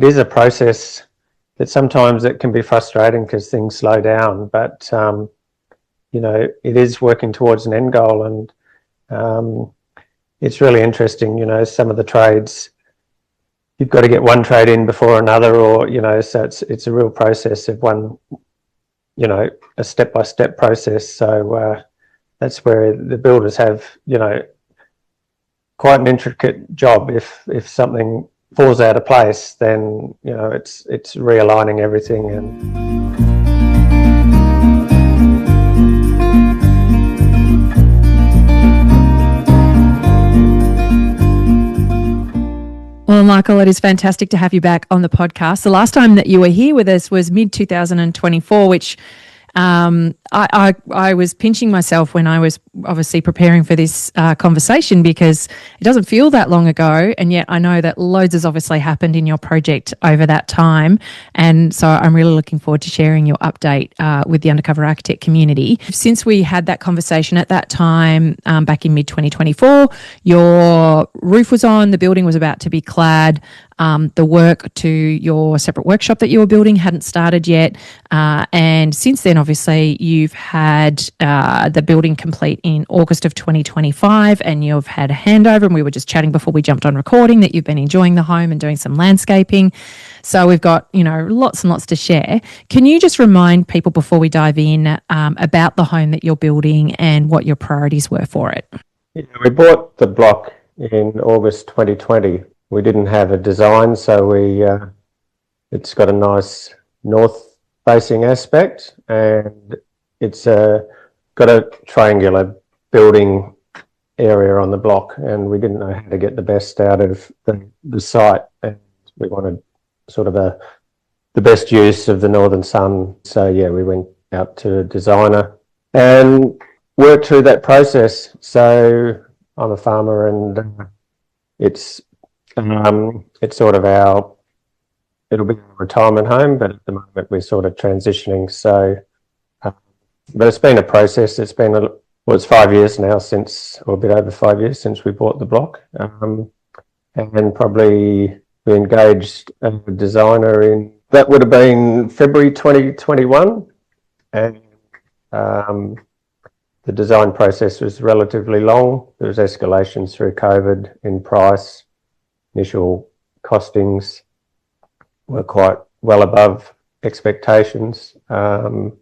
It is a process that sometimes it can be frustrating because things slow down, but it is working towards an end goal, and it's really interesting. Some of the trades, you've got to get one trade in before another, or so it's a real process of one, a step-by-step process. So that's where the builders have quite an intricate job. If something falls out of place, then it's realigning everything. And well, Michael, it is fantastic to have you back on the podcast. The last time that you were here with us was mid-2024, which I was pinching myself when I was obviously preparing for this conversation, because it doesn't feel that long ago, and yet I know that loads has obviously happened in your project over that time, and so I'm really looking forward to sharing your update with the Undercover Architect community. Since we had that conversation at that time back in mid-2024, your roof was on, the building was about to be clad. The work to your separate workshop that you were building hadn't started yet. And since then, obviously, you've had the building complete in August of 2025, and you've had a handover. And we were just chatting before we jumped on recording that you've been enjoying the home and doing some landscaping. So we've got, lots and lots to share. Can you just remind people before we dive in about the home that you're building and what your priorities were for it? Yeah, we bought the block in August 2020. We didn't have a design, so it's got a nice north-facing aspect, and it's got a triangular building area on the block, and we didn't know how to get the best out of the site, and we wanted sort of the best use of the northern sun. So yeah, we went out to a designer and worked through that process. So I'm a farmer, and it's sort of it'll be a retirement home, but at the moment we're sort of transitioning. So, but it's been a process. It's been it's 5 years now or a bit over 5 years since we bought the block. And probably we engaged a designer that would have been February 2021. And the design process was relatively long. There was escalations through COVID in price. Initial costings were quite well above expectations. And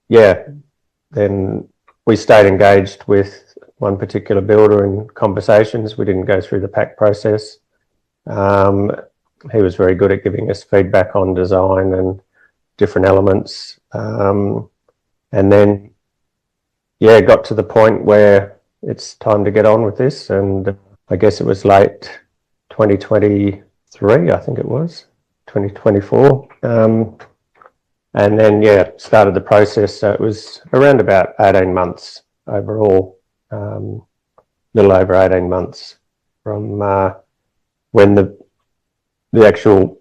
yeah, then we stayed engaged with one particular builder in conversations. We didn't go through the pack process. He was very good at giving us feedback on design and different elements. And then, yeah, got to the point where it's time to get on with this. And I guess it was late 2023, I think it was, 2024. And then, yeah, started the process. So it was around about 18 months overall, little over 18 months from when the actual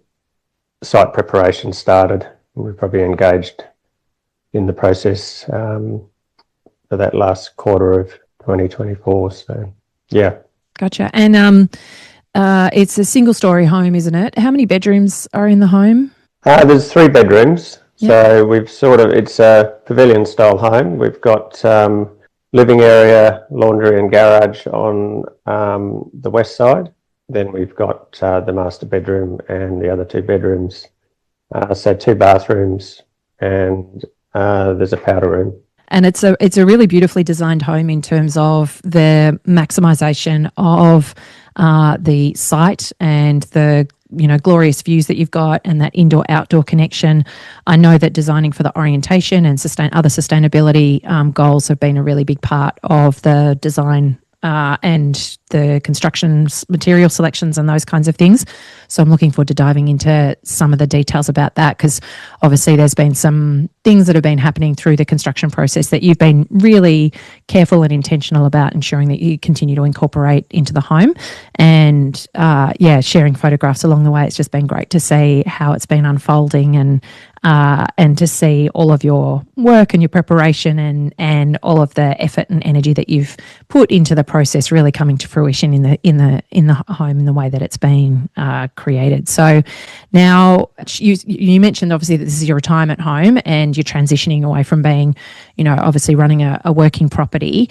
site preparation started. We probably engaged in the process for that last quarter of 2024. So, yeah. Gotcha. And it's a single-story home, isn't it? How many bedrooms are in the home? There's 3 bedrooms. Yep. So it's a pavilion-style home. We've got living area, laundry and garage on the west side. Then we've got the master bedroom and the other 2 bedrooms. So 2 bathrooms, and there's a powder room. And it's a really beautifully designed home in terms of the maximisation of the site and the glorious views that you've got and that indoor-outdoor connection. I know that designing for the orientation and other sustainability goals have been a really big part of the design and the construction material selections and those kinds of things. So I'm looking forward to diving into some of the details about that, because obviously there's been some things that have been happening through the construction process that you've been really careful and intentional about ensuring that you continue to incorporate into the home. And sharing photographs along the way, it's just been great to see how it's been unfolding and and to see all of your work and your preparation and all of the effort and energy that you've put into the process really coming to fruition in the home in the way that it's been created. So now you mentioned obviously that this is your retirement home and you're transitioning away from being, obviously running a working property.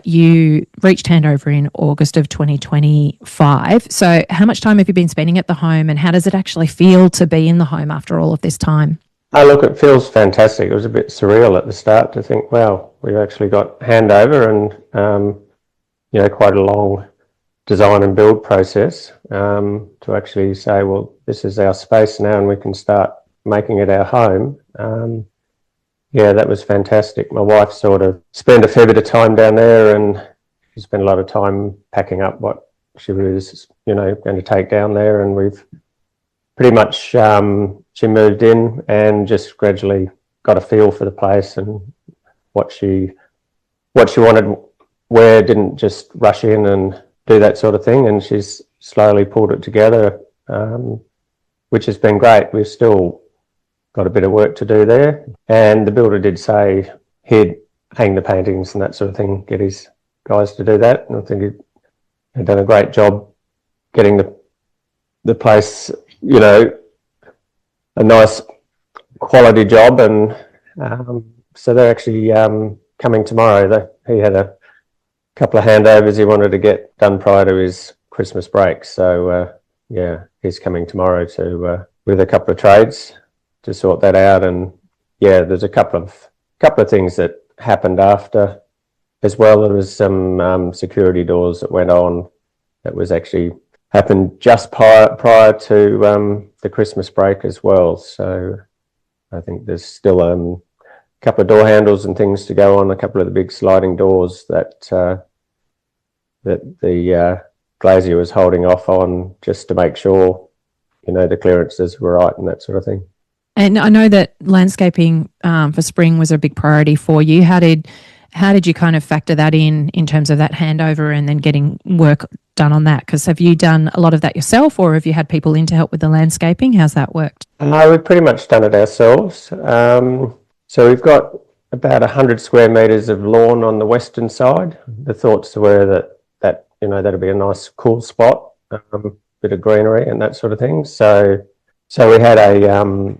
You reached handover in August of 2025. So how much time have you been spending at the home, and how does it actually feel to be in the home after all of this time? Oh, look, it feels fantastic. It was a bit surreal at the start to think, wow, we've actually got handover and, quite a long design and build process to actually say, well, this is our space now and we can start making it our home. Yeah, that was fantastic. My wife sort of spent a fair bit of time down there, and she spent a lot of time packing up what she was, going to take down there. And we've pretty much, she moved in and just gradually got a feel for the place and what she wanted, where, didn't just rush in and do that sort of thing. And she's slowly pulled it together, which has been great. We've still got a bit of work to do there. And the builder did say he'd hang the paintings and that sort of thing, get his guys to do that. And I think he'd done a great job getting the place, a nice quality job. And so they're actually coming tomorrow. He had a couple of handovers he wanted to get done prior to his Christmas break. So he's coming tomorrow to with a couple of trades to sort that out. And there's a couple of things that happened after as well. There was some security doors that went on that was actually happened just prior to the Christmas break as well. So I think there's still a couple of door handles and things to go on, a couple of the big sliding doors that the glazier was holding off on, just to make sure the clearances were right and that sort of thing. And I know that landscaping for spring was a big priority for you. How did you kind of factor that in terms of that handover and then getting work done on that? Because have you done a lot of that yourself, or have you had people in to help with the landscaping? How's that worked? We've pretty much done it ourselves. So we've got about 100 square metres of lawn on the western side. The thoughts were that that'd be a nice cool spot, bit of greenery and that sort of thing. So we had the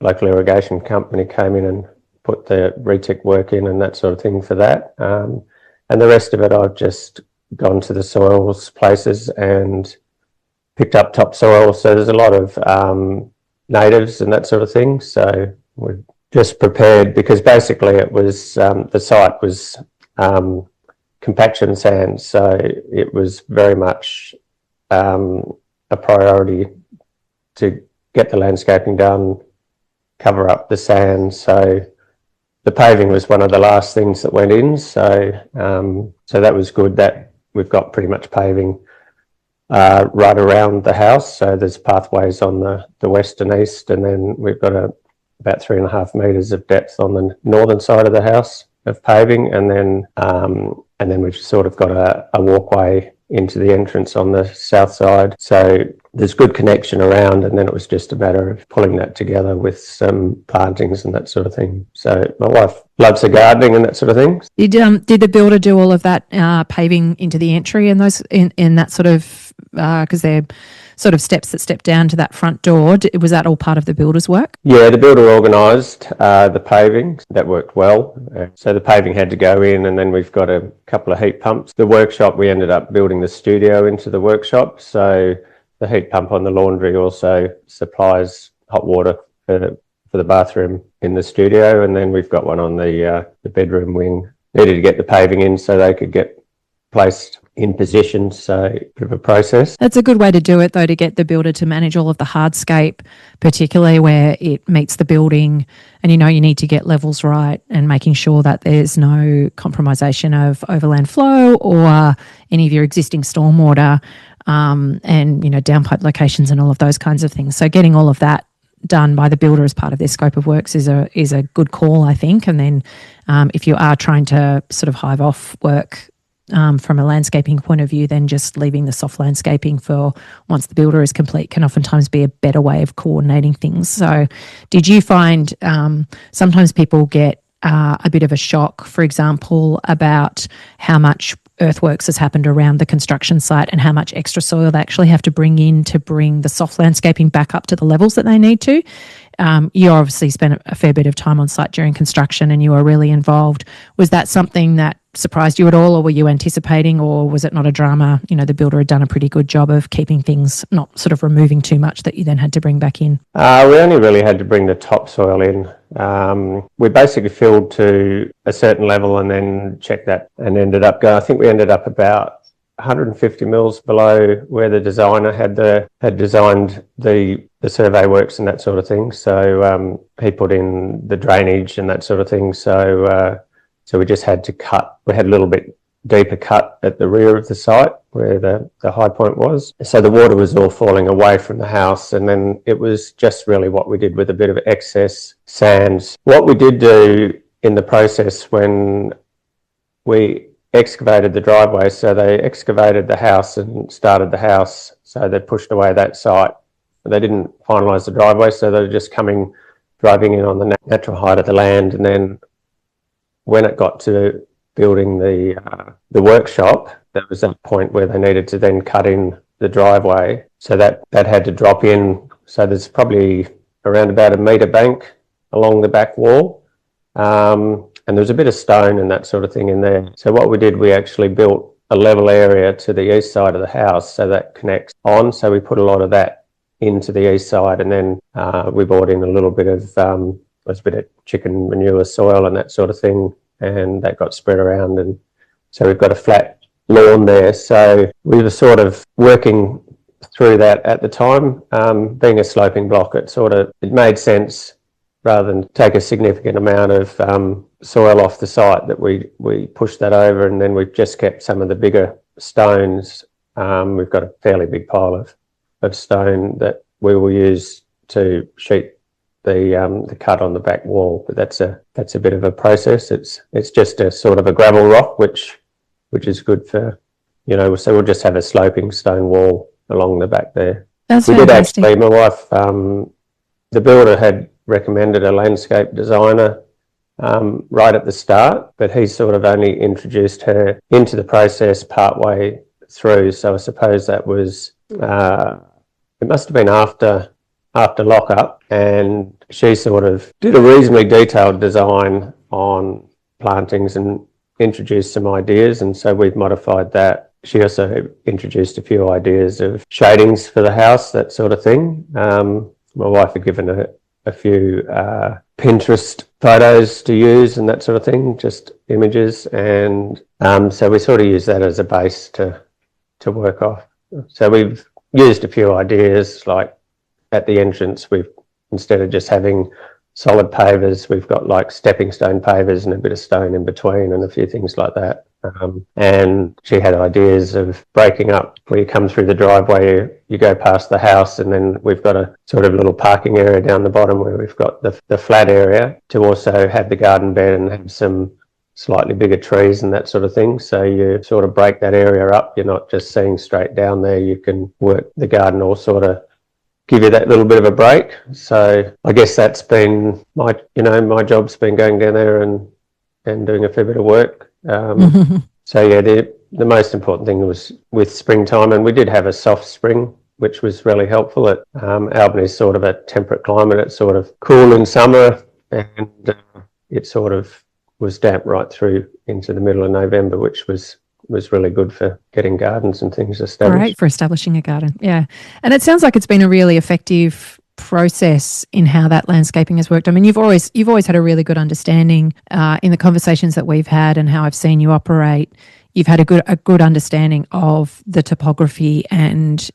local irrigation company came in and put the retic work in and that sort of thing for that. And the rest of it, I've just gone to the soils places and picked up topsoil. So there's a lot of natives and that sort of thing. So we're just prepared, because basically it was the site was compaction sand, so it was very much a priority to get the landscaping done, cover up the sand. So the paving was one of the last things that went in. So that was good, that we've got pretty much paving right around the house. So there's pathways on the west and east, and then we've got about 3.5 metres of depth on the northern side of the house of paving, and then we've sort of got a walkway into the entrance on the south side. So there's good connection around, and then it was just a matter of pulling that together with some plantings and that sort of thing. So my wife loves the gardening and that sort of thing. Did the builder do all of that paving into the entry and those in that sort of, because they're sort of steps that step down to that front door? Was that all part of the builder's work? Yeah, the builder organised the paving. That worked well. So the paving had to go in, and then we've got a couple of heat pumps. The workshop, we ended up building the studio into the workshop. So the heat pump on the laundry also supplies hot water for the bathroom in the studio. And then we've got one on the bedroom wing. Needed to get the paving in so they could get placed in position, so a bit of a process. That's a good way to do it, though, to get the builder to manage all of the hardscape, particularly where it meets the building, and you need to get levels right, and making sure that there's no compromisation of overland flow or any of your existing stormwater, and downpipe locations and all of those kinds of things. So getting all of that done by the builder as part of their scope of works is a good call, I think. And then if you are trying to sort of hive off work from a landscaping point of view, then just leaving the soft landscaping for once the builder is complete can oftentimes be a better way of coordinating things. So did you find sometimes people get a bit of a shock, for example, about how much earthworks has happened around the construction site and how much extra soil they actually have to bring in to bring the soft landscaping back up to the levels that they need to? You obviously spent a fair bit of time on site during construction and you were really involved. Was that something that surprised you at all, or were you anticipating, or was it not a drama? You know, the builder had done a pretty good job of keeping things, not sort of removing too much that you then had to bring back in. We only really had to bring the topsoil in. We basically filled to a certain level and then checked that and ended up going, I think we ended up about 150 mils below where the designer had designed the survey works and that sort of thing. So he put in the drainage and that sort of thing. So we just had to cut. We had a little bit deeper cut at the rear of the site where the high point was. So the water was all falling away from the house, and then it was just really what we did with a bit of excess sands. What we did do in the process when we excavated the driveway, so they excavated the house and started the house, so they pushed away that site. They didn't finalise the driveway, so they were just driving in on the natural height of the land, and then when it got to building the workshop, there was that point where they needed to then cut in the driveway, so that had to drop in. So there's probably around about a metre bank along the back wall, and there was a bit of stone and that sort of thing in there. So what we did, we actually built a level area to the east side of the house, so that connects on. So we put a lot of that into the east side, and then we brought in a little bit of a bit of chicken manure soil and that sort of thing, and that got spread around, and so we've got a flat lawn there. So we were sort of working through that at the time. Being a sloping block, it made sense, rather than take a significant amount of soil off the site, that we pushed that over, and then we've just kept some of the bigger stones. We've got a fairly big pile of stone that we will use to sheet the cut on the back wall, but that's a bit of a process. It's just a sort of a gravel rock, which is good for, so we'll just have a sloping stone wall along the back there. That's we fantastic. did actually, my wife, the builder had recommended a landscape designer right at the start, but he sort of only introduced her into the process partway through. So I suppose that was it must have been after lockup, and she sort of did a reasonably detailed design on plantings and introduced some ideas, and so we've modified that. She also introduced a few ideas of shadings for the house, that sort of thing. My wife had given her a few Pinterest photos to use and that sort of thing, just images, and so we sort of use that as a base to work off. So we've used a few ideas, like at the entrance, instead of just having solid pavers, we've got like stepping stone pavers and a bit of stone in between and a few things like that. And she had ideas of breaking up where you come through the driveway, you go past the house, and then we've got a sort of little parking area down the bottom where we've got the flat area to also have the garden bed and have some slightly bigger trees and that sort of thing. So you sort of break that area up. You're not just seeing straight down there. You can work the garden or sort of give you that little bit of a break. So I guess that's been my job's been going down there and doing a fair bit of work. So yeah, the most important thing was with springtime, and we did have a soft spring, which was really helpful. Albany's sort of a temperate climate. It's sort of cool in summer, and it sort of was damp right through into the middle of November, which was really good for getting gardens and things established. Great for establishing a garden, yeah. And it sounds like it's been a really effective process in how that landscaping has worked. I mean, you've always had a really good understanding in the conversations that we've had and how I've seen you operate. You've had a good understanding of the topography and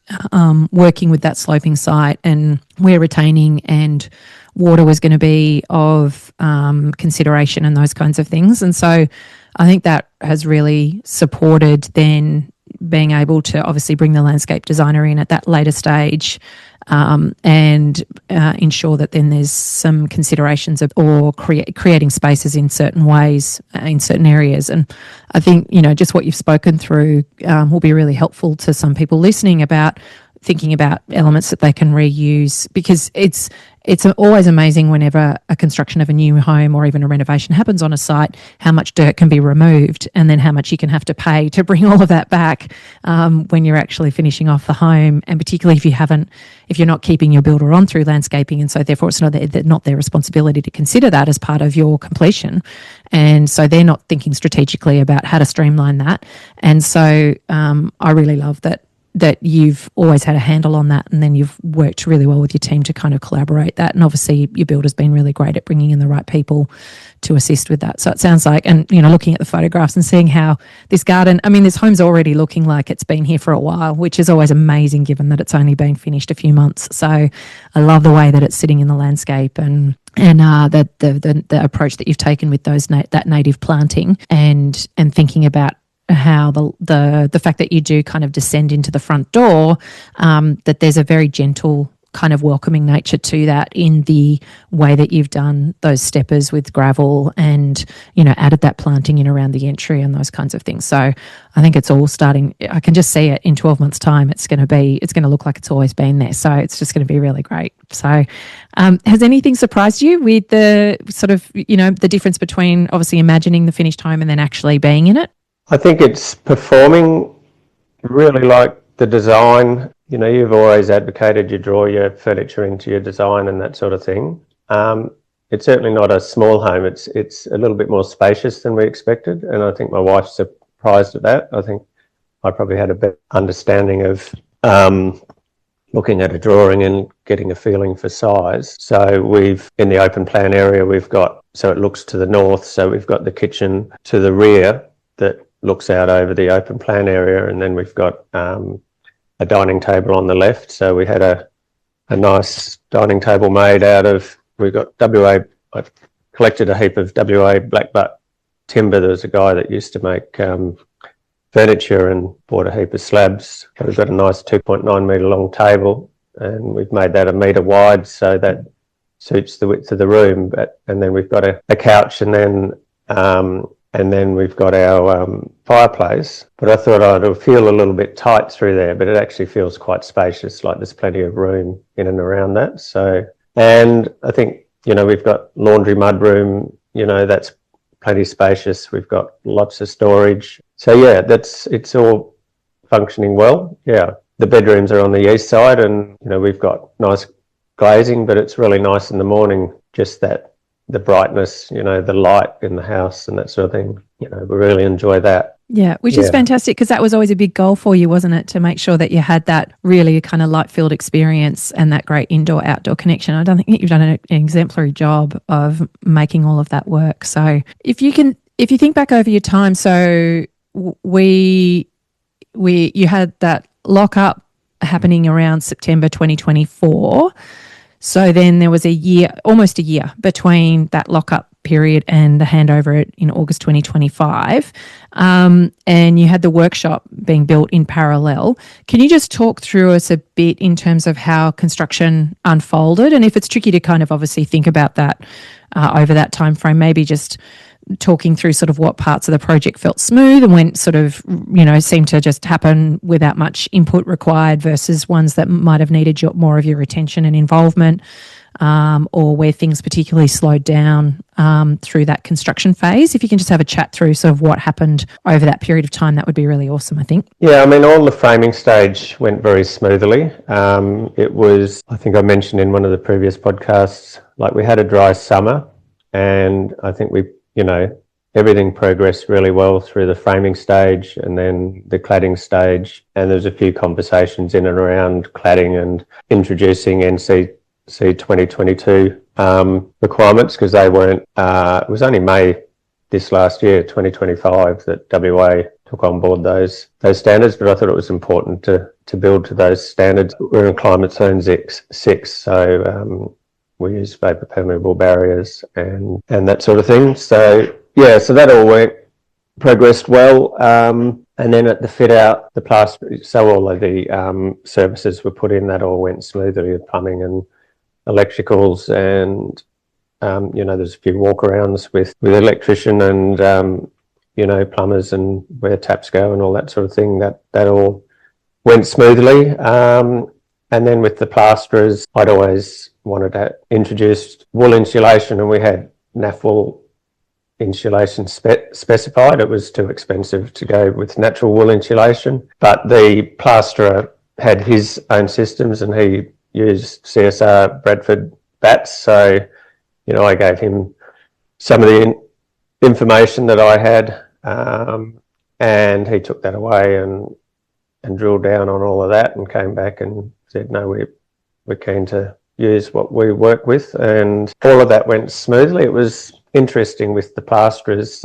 working with that sloping site and where retaining and water was going to be of consideration and those kinds of things. And so I think that has really supported then being able to obviously bring the landscape designer in at that later stage and ensure that then there's some considerations of or creating spaces in certain ways in certain areas. And I think, just what you've spoken through will be really helpful to some people listening about thinking about elements that they can reuse, because it's always amazing whenever a construction of a new home or even a renovation happens on a site, how much dirt can be removed and then how much you can have to pay to bring all of that back when you're actually finishing off the home. And particularly if you're not keeping your builder on through landscaping, and so therefore it's not their responsibility to consider that as part of your completion. And so they're not thinking strategically about how to streamline that. And so I really love that you've always had a handle on that, and then you've worked really well with your team to kind of collaborate that. And obviously your builder's been really great at bringing in the right people to assist with that. So it sounds like, and looking at the photographs and seeing how this garden, this home's already looking like it's been here for a while, which is always amazing given that it's only been finished a few months. So I love the way that it's sitting in the landscape, and the approach that you've taken with that native planting and thinking about how the fact that you do kind of descend into the front door, that there's a very gentle kind of welcoming nature to that in the way that you've done those steppers with gravel and, added that planting in around the entry and those kinds of things. So I think it's all starting, I can just see it in 12 months time. It's going to look like it's always been there. So it's just going to be really great. So has anything surprised you with the sort of, the difference between obviously imagining the finished home and then actually being in it? I think it's performing really like the design. You've always advocated you draw your furniture into your design and that sort of thing. It's certainly not a small home. It's a little bit more spacious than we expected, and I think my wife's surprised at that. I think I probably had a better understanding of looking at a drawing and getting a feeling for size. So in the open plan area, so it looks to the north, so we've got the kitchen to the rear that looks out over the open plan area, and then we've got a dining table on the left. So we had a nice dining table made we've got I've collected a heap of WA blackbutt timber. There was a guy that used to make furniture and bought a heap of slabs. So we've got a nice 2.9 metre long table, and we've made that 1 metre wide, so that suits the width of the room. And then we've got a couch, and then we've got our fireplace. But I thought it'll feel a little bit tight through there, but it actually feels quite spacious, like there's plenty of room in and around that. So, and I think, we've got laundry mudroom, that's plenty spacious. We've got lots of storage. So yeah, it's all functioning well. Yeah. The bedrooms are on the east side, and, we've got nice glazing, but it's really nice in the morning, just that the brightness, the light in the house and that sort of thing. We really enjoy that. Yeah, which is fantastic, because that was always a big goal for you, wasn't it? To make sure that you had that really kind of light-filled experience and that great indoor-outdoor connection. I don't think you've done an exemplary job of making all of that work. So if you think back over your time, so you had that lockup happening around September 2024. So then there was almost a year between that lockup period and the handover in August 2025. And you had the workshop being built in parallel. Can you just talk through us a bit in terms of how construction unfolded? And if it's tricky to kind of obviously think about that over that time frame, maybe just talking through sort of what parts of the project felt smooth and went sort of, seemed to just happen without much input required versus ones that might have needed more of your attention and involvement, or where things particularly slowed down through that construction phase. If you can just have a chat through sort of what happened over that period of time, that would be really awesome, I think. Yeah, all the framing stage went very smoothly. It was, I think I mentioned in one of the previous podcasts, like we had a dry summer, and I think everything progressed really well through the framing stage and then the cladding stage. And there's a few conversations in and around cladding and introducing NCC 2022 requirements, because they weren't, it was only May this last year, 2025, that WA took on board those standards. But I thought it was important to build to those standards. We're in climate zone 6, so we use vapor permeable barriers and that sort of thing. So yeah, so that all progressed well. And then at the fit out, the plaster, so all of the services were put in, that all went smoothly with plumbing and electricals, and there's a few walkarounds with electrician and plumbers and where taps go and all that sort of thing. That all went smoothly. And then with the plasterers, I'd always wanted to introduce wool insulation, and we had NAF wool insulation specified. It was too expensive to go with natural wool insulation, but the plasterer had his own systems and he used CSR Bradford bats. So, I gave him some of the information that I had, and he took that away and drilled down on all of that and came back and said, no, we're keen to use what we work with. And all of that went smoothly. It was interesting with the plasterers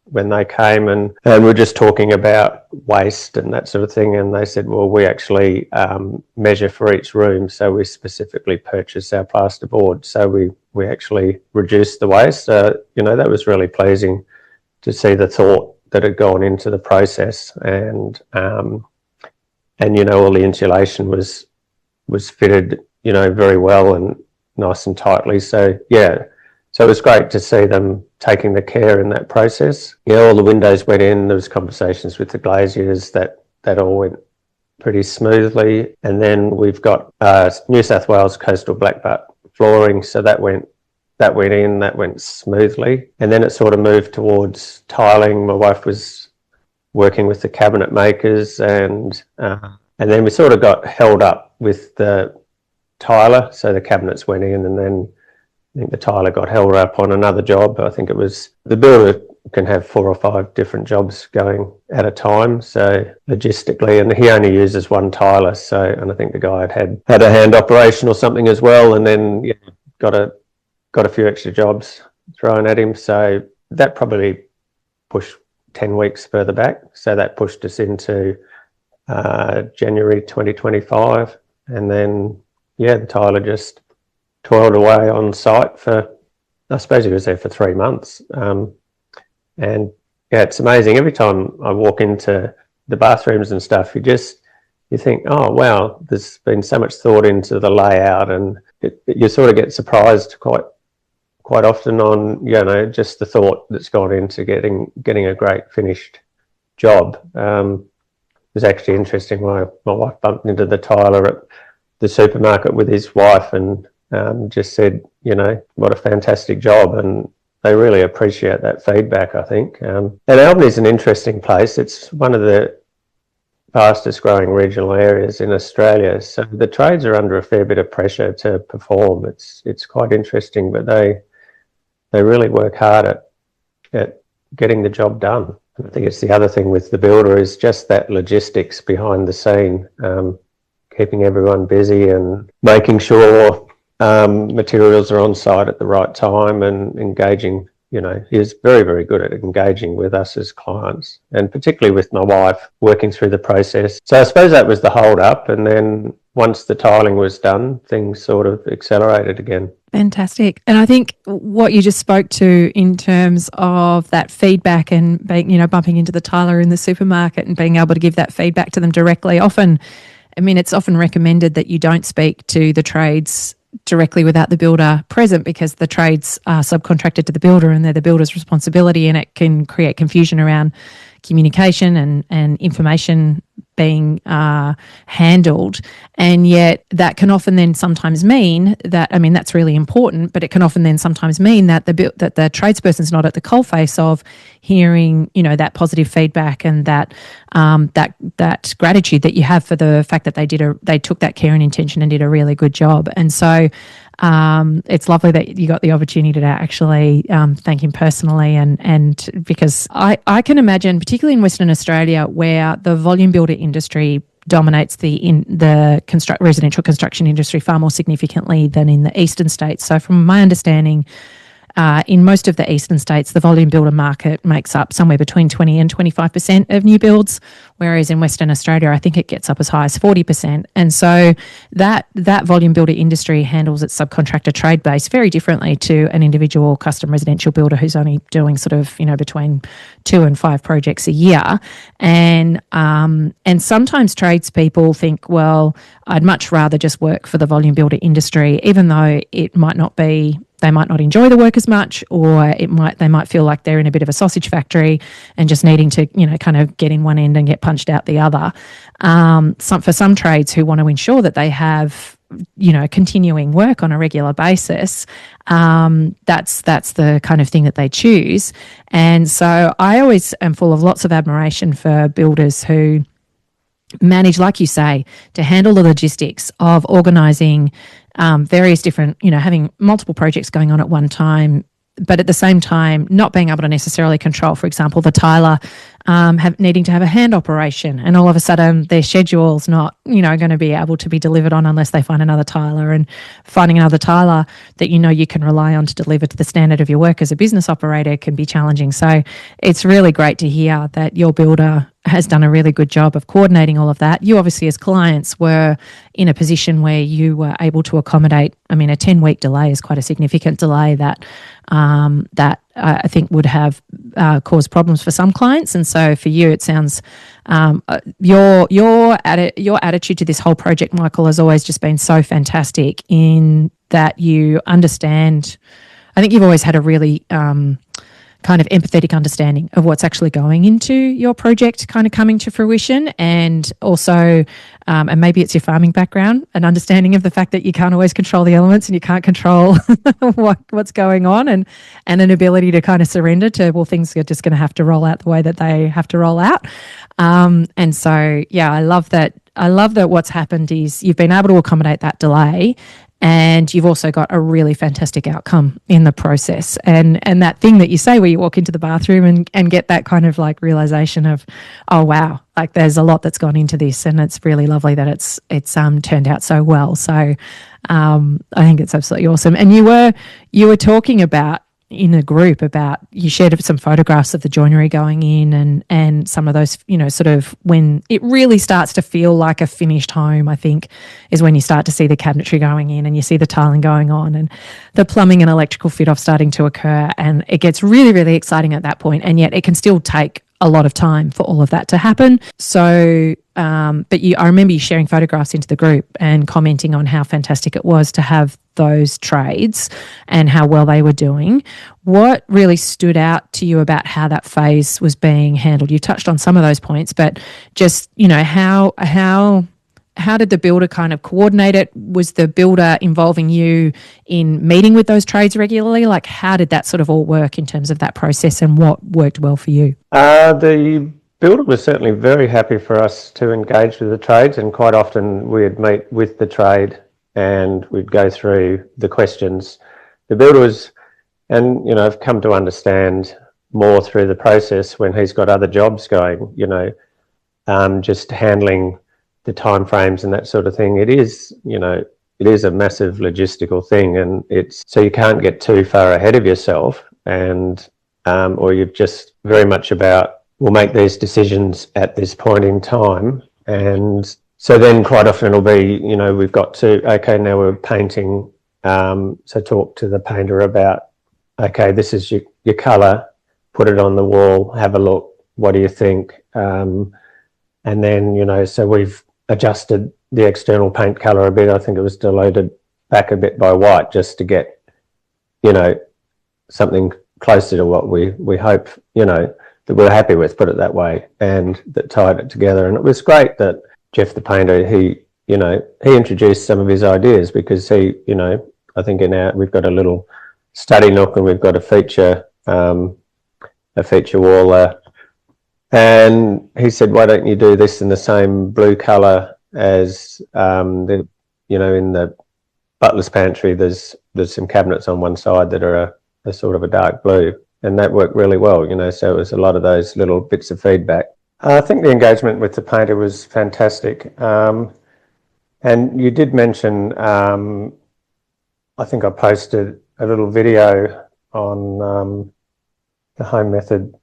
when they came and we're just talking about waste and that sort of thing, and they said, well, we actually measure for each room, so we specifically purchase our plasterboard, so we actually reduce the waste. That was really pleasing to see the thought that had gone into the process, and all the insulation was fitted very well and nice and tightly. So it was great to see them taking the care in that process. All the windows went in. There was conversations with the glaziers that all went pretty smoothly. And then we've got New South Wales coastal black butt flooring, so that went smoothly. And then it sort of moved towards tiling. My wife was working with the cabinet makers, and then we sort of got held up with the tiler. So the cabinets went in, and then I think the tiler got held up on another job. I think it was the builder can have 4 or 5 different jobs going at a time. So logistically, and he only uses one tiler. So, and I think the guy had a hand operation or something as well, and then got a few extra jobs thrown at him. So that probably pushed 10 weeks further back. So that pushed us into January 2025, and then the tiler just toiled away on site for, I suppose he was there for 3 months. And it's amazing. Every time I walk into the bathrooms and stuff, you think, oh, wow, there's been so much thought into the layout, and you sort of get surprised quite often on, just the thought that's gone into getting a great finished job. It was actually interesting when my wife bumped into the tiler at the supermarket with his wife and just said, what a fantastic job, and they really appreciate that feedback, I think. And Albany's an interesting place. It's one of the fastest growing regional areas in Australia, so the trades are under a fair bit of pressure to perform. It's quite interesting, but they really work hard at getting the job done. I think it's the other thing with the builder is just that logistics behind the scene, keeping everyone busy and making sure materials are on site at the right time and engaging. He's very, very good at engaging with us as clients, and particularly with my wife working through the process. So I suppose that was the hold up, and then once the tiling was done, things sort of accelerated again. Fantastic. And I think what you just spoke to in terms of that feedback and being, bumping into the tiler in the supermarket and being able to give that feedback to them directly. It's often recommended that you don't speak to the trades directly without the builder present, because the trades are subcontracted to the builder and they're the builder's responsibility, and it can create confusion around communication and information being handled. And yet that can often then sometimes mean that, that's really important, but it can often then sometimes mean that the tradesperson's not at the coalface of hearing, that positive feedback and that gratitude that you have for the fact that they took that care and intention and did a really good job. And so it's lovely that you got the opportunity to actually thank him personally, and because I can imagine, particularly in Western Australia, where the volume builder industry dominates the residential construction industry far more significantly than in the eastern states. So from my understanding, in most of the eastern states, the volume builder market makes up somewhere between 20 and 25% of new builds, whereas in Western Australia, I think it gets up as high as 40%. And so that volume builder industry handles its subcontractor trade base very differently to an individual custom residential builder who's only doing sort of, between 2 and 5 projects a year. And sometimes tradespeople think, well, I'd much rather just work for the volume builder industry, even though it might not be, they might not enjoy the work as much, or they might feel like they're in a bit of a sausage factory and just needing to, kind of get in one end and get punched out the other. For some trades who want to ensure that they have, continuing work on a regular basis, that's the kind of thing that they choose. And so I always am full of lots of admiration for builders who manage, like you say, to handle the logistics of organising various different, having multiple projects going on at one time, but at the same time not being able to necessarily control, for example, the tiler needing to have a hand operation, and all of a sudden their schedule's not, going to be able to be delivered on unless they find another tiler, and finding another tiler that you can rely on to deliver to the standard of your work as a business operator can be challenging. So it's really great to hear that your builder has done a really good job of coordinating all of that. You obviously, as clients, were in a position where you were able to accommodate. I mean, a 10-week delay is quite a significant delay that I think would have caused problems for some clients. And so for you, it sounds your attitude to this whole project, Michael, has always just been so fantastic in that you understand. I think you've always had a really kind of empathetic understanding of what's actually going into your project kind of coming to fruition, and also and maybe it's your farming background, an understanding of the fact that you can't always control the elements and you can't control what's going on, and an ability to kind of surrender to, well, things are just going to have to roll out the way that they have to roll out. And so, yeah, I love that what's happened is you've been able to accommodate that delay, and you've also got a really fantastic outcome in the process. And that thing that you say where you walk into the bathroom and get that kind of like realization of, oh, wow, like there's a lot that's gone into this, and it's really lovely that it's turned out so well. So I think it's absolutely awesome. And you were talking about, in a group, about, you shared some photographs of the joinery going in, and some of those, sort of when it really starts to feel like a finished home, I think, is when you start to see the cabinetry going in and you see the tiling going on and the plumbing and electrical fit off starting to occur. And it gets really, really exciting at that point. And yet it can still take a lot of time for all of that to happen. So, but I remember you sharing photographs into the group and commenting on how fantastic it was to have those trades and how well they were doing. What really stood out to you about how that phase was being handled? You touched on some of those points, but just, how did the builder kind of coordinate it? Was the builder involving you in meeting with those trades regularly? Like, how did that sort of all work in terms of that process, and what worked well for you? The builder was certainly very happy for us to engage with the trades, and quite often we'd meet with the trade and we'd go through the questions. The builder was, and I've come to understand more through the process when he's got other jobs going, just handling the timeframes and that sort of thing. It is a massive logistical thing, and it's so you can't get too far ahead of yourself, and or you're just very much about, we'll make these decisions at this point in time. And so then quite often it'll be, we've got to, okay, now we're painting, so talk to the painter about, okay, this is your colour, put it on the wall, have a look, what do you think? And then, so we've adjusted the external paint colour a bit. I think it was diluted back a bit by white, just to get, something closer to what we hope, that we're happy with, put it that way, and that tied it together. And it was great that Jeff the painter, he introduced some of his ideas, because he, I think we've got a little study nook, and we've got a feature wall there. And he said, why don't you do this in the same blue colour as in the butler's pantry, there's some cabinets on one side that are a sort of a dark blue, and that worked really well, so it was a lot of those little bits of feedback. I think the engagement with the painter was fantastic. And you did mention, I think I posted a little video on the Home Method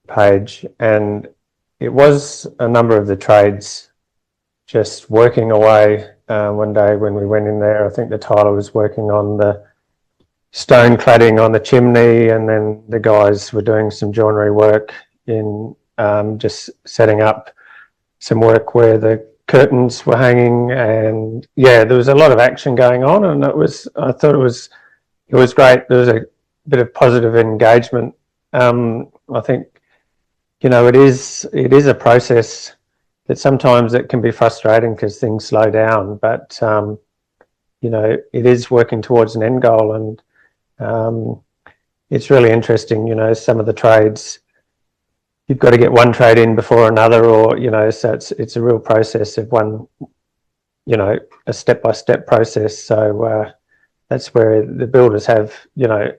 page, and it was a number of the trades just working away. One day when we went in there, I think the tiler was working on the stone cladding on the chimney, and then the guys were doing some joinery work in just setting up some work where the curtains were hanging, and yeah, there was a lot of action going on, and I thought it was great. There was a bit of positive engagement. I think, you know, it is a process that sometimes it can be frustrating because things slow down, but you know, it is working towards an end goal, and it's really interesting. You know, some of the trades, you've got to get one trade in before another, or, you know, so it's a real process of one, you know, a step-by-step process. So that's where the builders have, you know,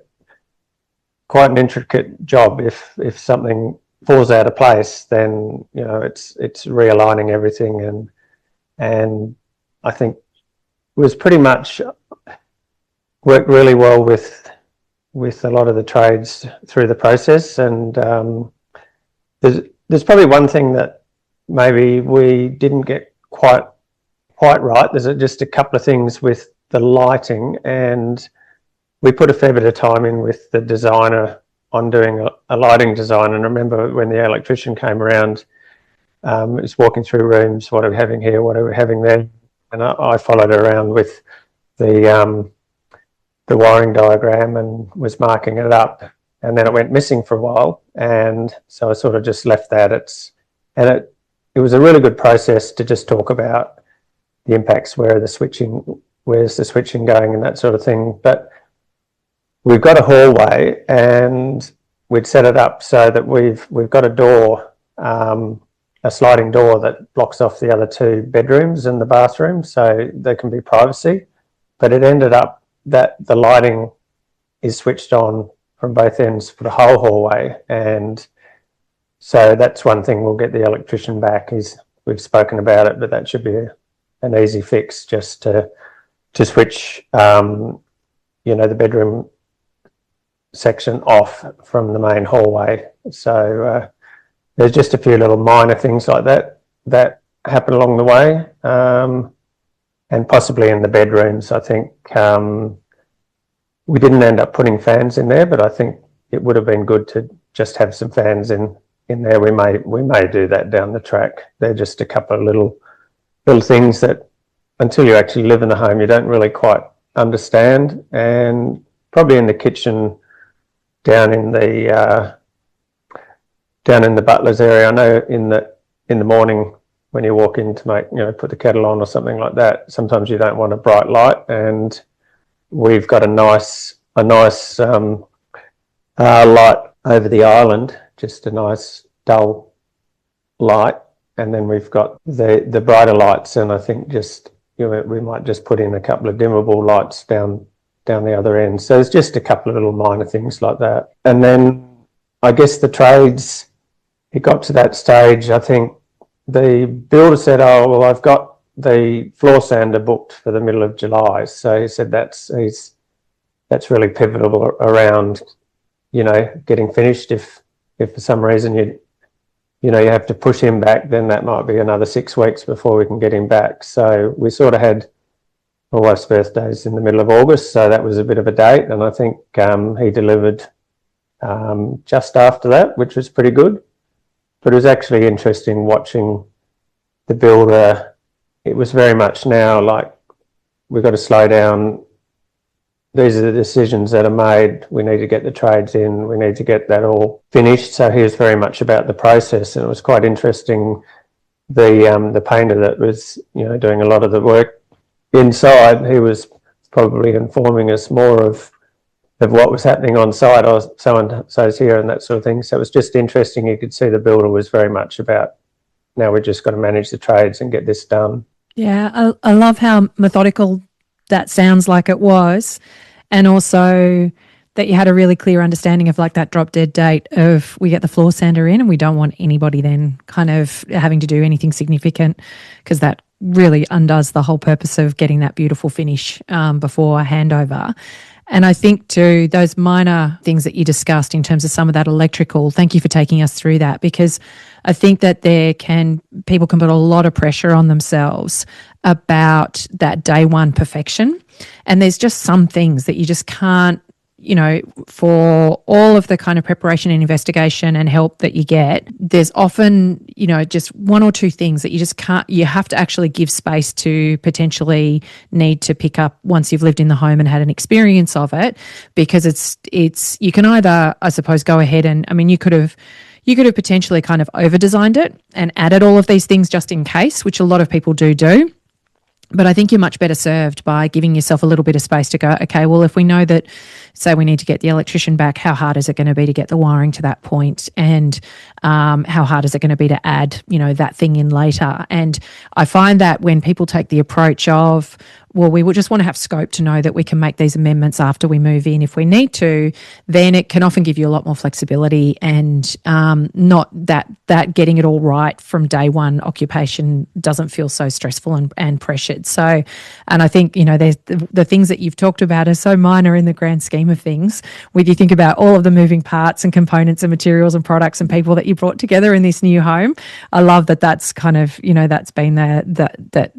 quite an intricate job. If something falls out of place, then, you know, it's realigning everything, and I think it was pretty much worked really well with a lot of the trades through the process. And there's probably one thing that maybe we didn't get quite right. There's just a couple of things with the lighting, and we put a fair bit of time in with the designer on doing a lighting design. And I remember when the electrician came around, was walking through rooms, what are we having here, what are we having there, and I followed around with the wiring diagram and was marking it up, and then it went missing for a while, and so I sort of just left that. It was a really good process to just talk about the impacts, where's the switching going, and that sort of thing. But we've got a hallway, and we'd set it up so that we've got a door, a sliding door that blocks off the other two bedrooms and the bathroom, so there can be privacy. But it ended up that the lighting is switched on from both ends for the whole hallway, and so that's one thing we'll get the electrician back. We've spoken about it, but that should be an easy fix, just to switch, you know, the bedroom section off from the main hallway. So there's just a few little minor things like that happen along the way, and possibly in the bedrooms. I think we didn't end up putting fans in there, but I think it would have been good to just have some fans in there. We may do that down the track. They're just a couple of little things that, until you actually live in the home, you don't really quite understand. And probably in the kitchen, down in the butler's area, I know in the morning when you walk in to make, you know, put the kettle on or something like that, sometimes you don't want a bright light, and we've got a nice light over the island, just a nice dull light, and then we've got the brighter lights. And I think just, you know, we might just put in a couple of dimmable lights down the other end. So it's just a couple of little minor things like that. And then I guess the trades, it got to that stage, I think the builder said, oh, well, I've got the floor sander booked for the middle of July. So he said that's really pivotal around, you know, getting finished. If for some reason you have to push him back, then that might be another 6 weeks before we can get him back. So we sort of had my wife's birthday's in the middle of August, so that was a bit of a date, and I think he delivered just after that, which was pretty good. But it was actually interesting watching the builder. It was very much now like, we've got to slow down. These are the decisions that are made. We need to get the trades in. We need to get that all finished. So he was very much about the process, and it was quite interesting. The painter that was, you know, doing a lot of the work inside, he was probably informing us more of what was happening on site, or so-and-so's here and that sort of thing. So it was just interesting. You could see the builder was very much about, now we've just got to manage the trades and get this done. Yeah, I love how methodical that sounds like it was, and also that you had a really clear understanding of like that drop dead date of, we get the floor sander in and we don't want anybody then kind of having to do anything significant, because that really undoes the whole purpose of getting that beautiful finish before handover. And I think too, those minor things that you discussed in terms of some of that electrical, thank you for taking us through that, because I think that people can put a lot of pressure on themselves about that day one perfection. And there's just some things that you just can't, for all of the kind of preparation and investigation and help that you get, there's often, just one or two things that you just can't, you have to actually give space to potentially need to pick up once you've lived in the home and had an experience of it, because you can either, I suppose, go ahead and, you could have potentially kind of over designed it and added all of these things just in case, which a lot of people do. But I think you're much better served by giving yourself a little bit of space to go, okay, well, if we know that, say we need to get the electrician back, how hard is it going to be to get the wiring to that point? And how hard is it going to be to add, that thing in later? And I find that when people take the approach of, well, we would just want to have scope to know that we can make these amendments after we move in if we need to, then it can often give you a lot more flexibility, and not that getting it all right from day one occupation doesn't feel so stressful and pressured. So, and I think, there's the things that you've talked about are so minor in the grand scheme of things. When you think about all of the moving parts and components and materials and products and people that you brought together in this new home, I love that that's kind of, that's been that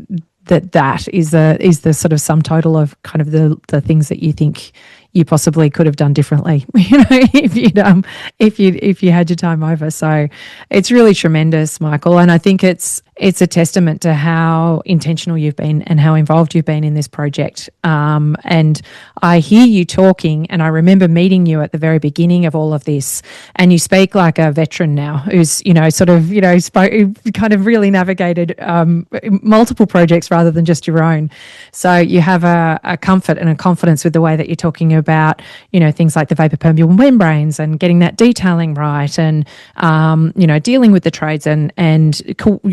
is the sort of sum total of kind of the things that you think you possibly could have done differently, if you had your time over. So it's really tremendous, Michael. And I think it's a testament to how intentional you've been and how involved you've been in this project. And I hear you talking, and I remember meeting you at the very beginning of all of this, and you speak like a veteran now who's, kind of really navigated multiple projects rather than just your own. So you have a comfort and a confidence with the way that you're talking about, things like the vapor permeable membranes and getting that detailing right, and, dealing with the trades and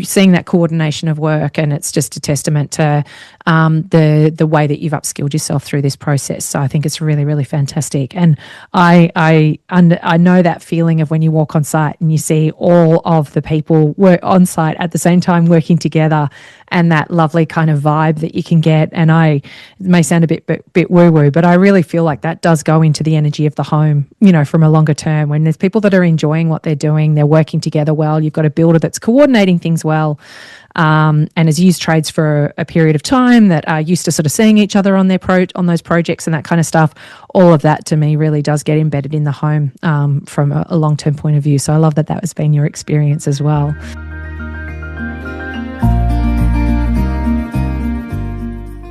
seeing that coordination of work. And it's just a testament to the way that you've upskilled yourself through this process. So I think it's really, really fantastic. And I know that feeling of when you walk on site and you see all of the people work on site at the same time working together, and that lovely kind of vibe that you can get. And it may sound a bit woo-woo, but I really feel like that does go into the energy of the home, from a longer term. When there's people that are enjoying what they're doing, they're working together well, you've got a builder that's coordinating things well, and has used trades for a period of time, that are used to sort of seeing each other on those projects and that kind of stuff. All of that to me really does get embedded in the home from a long-term point of view. So I love that has been your experience as well.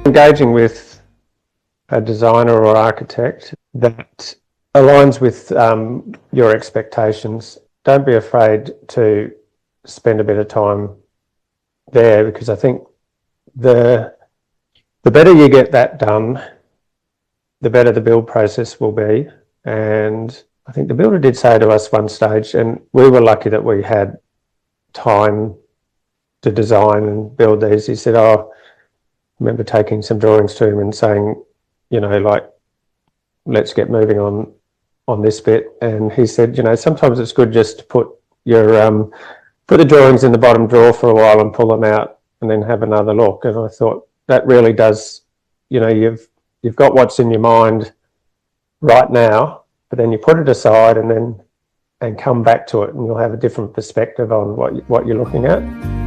Engaging with a designer or architect that aligns with your expectations. Don't be afraid to spend a bit of time there, because I think the better you get that done, the better the build process will be. And I think the builder did say to us one stage, and we were lucky that we had time to design and build these. He said, I remember taking some drawings to him and saying, let's get moving on this bit. And he said, sometimes it's good just to put the drawings in the bottom drawer for a while and pull them out and then have another look. And I thought that really does, you've got what's in your mind right now, but then you put it aside and come back to it, and you'll have a different perspective on what you're looking at.